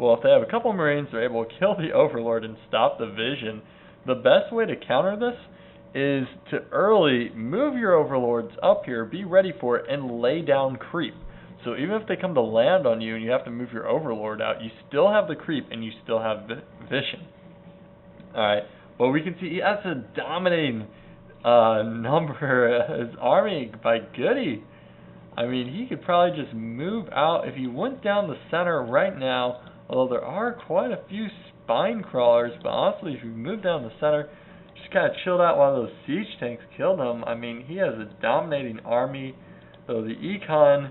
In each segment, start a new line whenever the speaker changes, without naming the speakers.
Well, if they have a couple Marines, they're able to kill the Overlord and stop the vision. The best way to counter this is to early move your Overlords up here, be ready for it, and lay down creep. So even if they come to land on you and you have to move your Overlord out, you still have the creep and you still have vision. Alright, well we can see that's a dominating number his army by Goody. I mean, he could probably just move out if he went down the center right now, although there are quite a few spine crawlers, but honestly if you move down the center, just kind of chilled out while those siege tanks killed him. I mean, he has a dominating army, though the econ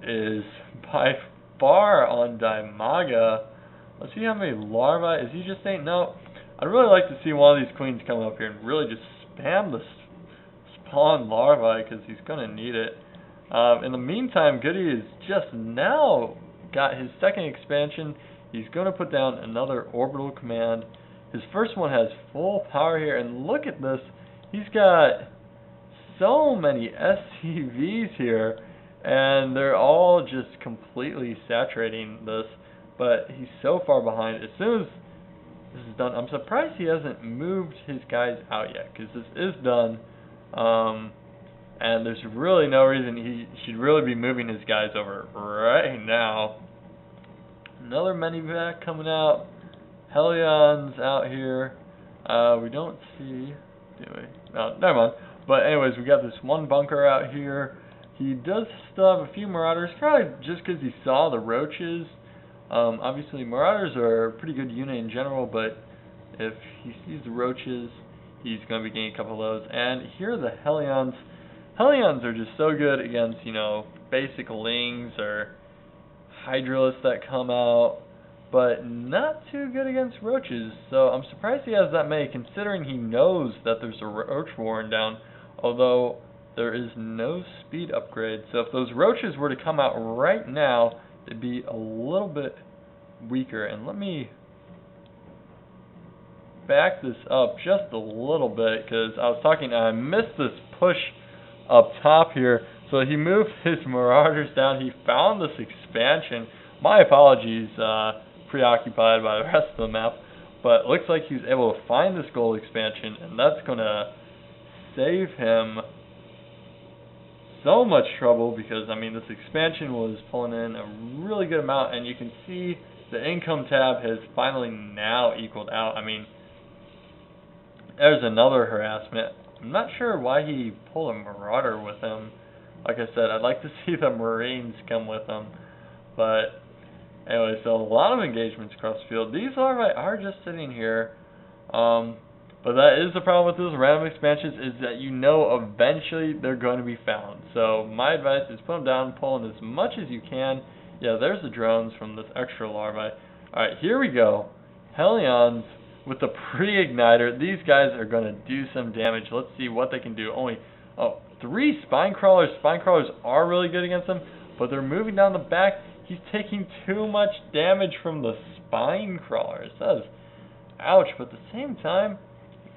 is by far on Dimaga. Let's see how many larvae. Is he just saying no? I'd really like to see one of these queens come up here and really just spam the spawn larvae because he's going to need it. In the meantime, Goody has just now got his second expansion. He's going to put down another orbital command. His first one has full power here, and look at this. He's got so many SCVs here, and they're all just completely saturating this, but he's so far behind. As soon as this is done, I'm surprised he hasn't moved his guys out yet, because this is done, and there's really no reason he should really be moving his guys over right now. Another medevac coming out. Helion's out here. We don't see, do we? No, never mind. But anyways, we got this one bunker out here. He does still have a few Marauders, probably just because he saw the roaches. Obviously, Marauders are a pretty good unit in general, but if he sees the roaches, he's going to be getting a couple of those. And here are the Helions. Helions are just so good against, you know, basic Lings or Hydralisks that come out, but not too good against roaches. So I'm surprised he has that many, considering he knows that there's a roach warren down, although there is no speed upgrade. So if those roaches were to come out right now, they'd be a little bit weaker. And let me back this up just a little bit, because I was talking, I missed this push up top here. So he moved his Marauders down. He found this expansion. My apologies, preoccupied by the rest of the map, but it looks like he's able to find this gold expansion, and that's going to save him so much trouble, because I mean, this expansion was pulling in a really good amount, and you can see the income tab has finally now equaled out. I mean, there's another harassment. I'm not sure why he pulled a Marauder with him. Like I said, I'd like to see the Marines come with him, but anyway, so a lot of engagements across the field. These larvae are just sitting here, but that is the problem with those random expansions, is that you know eventually they're going to be found. So my advice is put them down, pull in as much as you can. Yeah, there's the drones from this extra larvae. Alright, here we go. Helions with the pre-igniter. These guys are going to do some damage. Let's see what they can do. Only 3 spine crawlers. Spine crawlers are really good against them, but they're moving down the back. He's taking too much damage from the spine crawlers. That is ouch, but at the same time,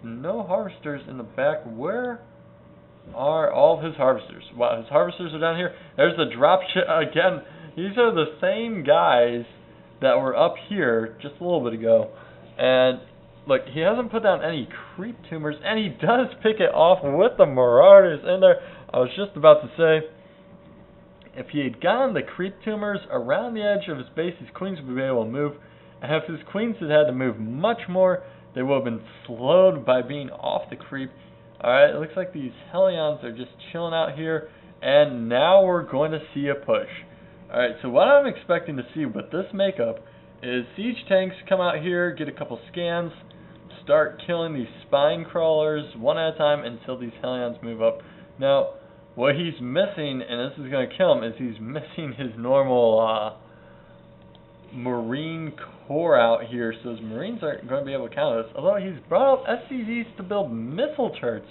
no harvesters in the back. Where are all of his harvesters? Wow, his harvesters are down here. There's the drop ship again. These are the same guys that were up here just a little bit ago. And look, he hasn't put down any creep tumors, and he does pick it off with the Marauders in there. I was just about to say, if he had gotten the creep tumors around the edge of his base, his queens would be able to move. And if his queens had had to move much more, they would have been slowed by being off the creep. Alright, it looks like these Helions are just chilling out here. And now we're going to see a push. Alright, so what I'm expecting to see with this makeup is siege tanks come out here, get a couple scans, start killing these spine crawlers one at a time until these Helions move up. Now, what he's missing, and this is going to kill him, is he's missing his normal Marine Corps out here, so his Marines aren't going to be able to counter this. Although he's brought up SCVs to build missile turrets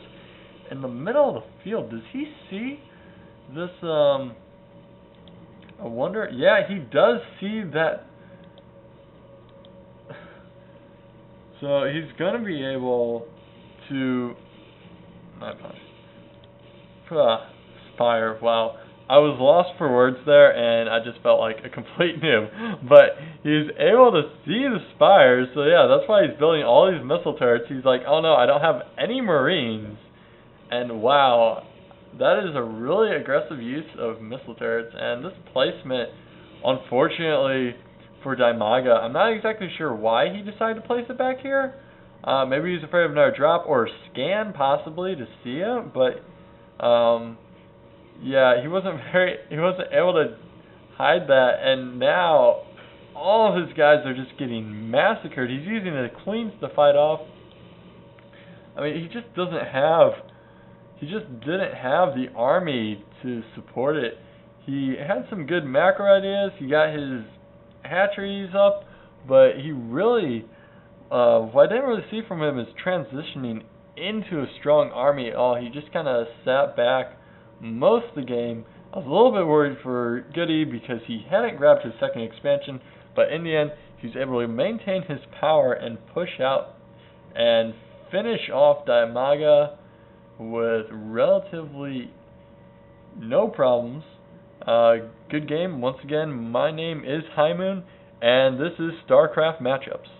in the middle of the field. Does he see this, I wonder, yeah, he does see that. So he's going to be able to, my apologies. Spire, wow. I was lost for words there, and I just felt like a complete noob. But he's able to see the spires, so yeah, that's why he's building all these missile turrets. He's like, oh no, I don't have any Marines. And wow, that is a really aggressive use of missile turrets. And this placement, unfortunately for Dimaga, I'm not exactly sure why he decided to place it back here. Maybe he's afraid of another drop or scan possibly to see it, but yeah, he wasn't able to hide that, and now all of his guys are just getting massacred. He's using the queens to fight off. I mean, he just didn't have the army to support it. He had some good macro ideas. He got his hatcheries up, but he really, what I didn't really see from him is transitioning into a strong army at all. He just kind of sat back most of the game. I was a little bit worried for Goody because he hadn't grabbed his second expansion, but in the end, he was able to maintain his power and push out and finish off Dimaga with relatively no problems. Good game. Once again, my name is High Moon, and this is Starcraft Matchups.